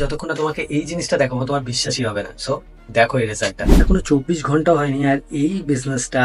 যতক্ষণ না তোমাকে এই জিনিসটা দেখাবো তোমার বিশ্বাসই হবে না। সো দেখো এই রেজাল্টটা, এখনো 24 ঘন্টা হয়নি আর এই বিজনেসটা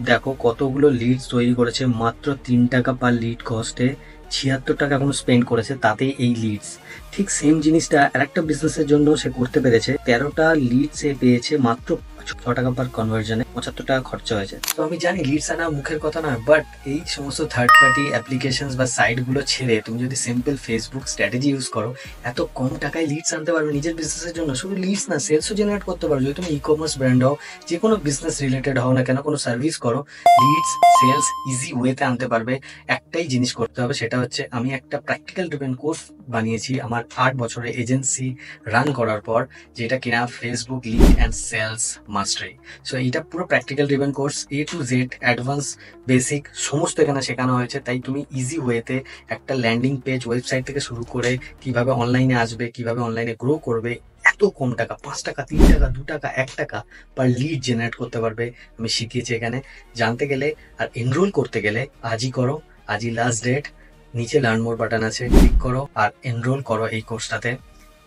দেখো কতগুলো লিডস তৈরি করেছে, মাত্র 3 টাকা পার লিড কস্টে 76 টাকা কোনো স্পেন্ড করেছে, তাতেই এই লিডস। ঠিক সেম জিনিসটা আরেকটা বিজনেসের জন্য সে করতে পেরেছে, 13টা লিড সে পেয়েছে মাত্র 6 টাকা পার কনভার্জনে, 75 টাকা খরচা হয়েছে। তো আমি জানি লিডস আনা মুখের কথা না, বাট এই সমস্ত থার্ড পার্টি অ্যাপ্লিকেশন বা সাইট গুলো ছেড়ে তুমি যদি সিম্পল ফেসবুক স্ট্র্যাটেজি ইউজ করো, এত কম টাকায় লিডস আনতে পারবে নিজের বিজনেসের জন্য। শুধু লিডস না, সেলসও জেনারেট করতে পারো। যদি তুমি ই কমার্স ব্র্যান্ড হও, যে কোনো বিজনেস রিলেটেড হও না কেন, কোনো সার্ভিস করো, লিডস সেলস ইজি ওয়েতে আনতে পারবে। একটাই জিনিস করতে হবে, সেটা হচ্ছে আমি একটা প্র্যাকটিক্যাল ড্রিভেন কোর্স বানিয়েছি আমার 8 বছরের এজেন্সি রান করার পর, যেটা কিনা Facebook lead and sales mastery. So এইটা পুরো practical driven course, A to Z advance basic সমস্ত এখানে শেখানো হয়েছে। তাই তুমি ইজি ওয়েতে একটা ল্যান্ডিং পেজ ওয়েবসাইট থেকে শুরু করে কিভাবে অনলাইনে আসবে, কিভাবে অনলাইনে গ্রো করবে, এত কম টাকা, 5 টাকা, 3 টাকা, 2 টাকা, 1 টাকা পার লিড জেনারেট করতে পারবে, আমি শিখিয়েছি এখানে। জানতে গেলে আর এনরোল করতে গেলে আজই করো, আজই লাস্ট ডেট। নিচে লার্ন মোর বাটন আছে, ক্লিক করো আর এনরোল করো এই কোর্সটাতে।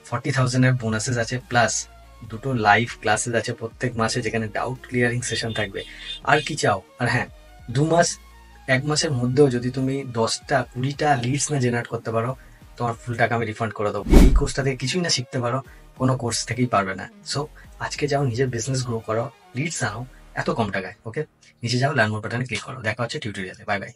40,000 এর বোনাসেস আছে, প্লাস 2টো লাইভ ক্লাসেস আছে প্রত্যেক মাসে, যেখানে ডাউট ক্লিয়ারিং সেশন থাকবে। আর কি চাও? আর হ্যাঁ, 2 মাস, 1 মাসের মধ্যেও যদি তুমি 10টা 20টা লিডস না জেনারেট করতে পারো, তোমার ফুল টাকা আমি রিফান্ড করে দেবো। এই কোর্সটা থেকে কিছুই না শিখতে পারো, কোনো কোর্স থেকেই পারবে না। সো আজকে যাও, নিজের বিজনেস গ্রো করো, লিডস আনো এত কম টাকায়। ওকে, নিচে যাও, লার্ন মোর বাটনে ক্লিক করো। দেখা হচ্ছে টিউটোরিয়ালে। Bye bye.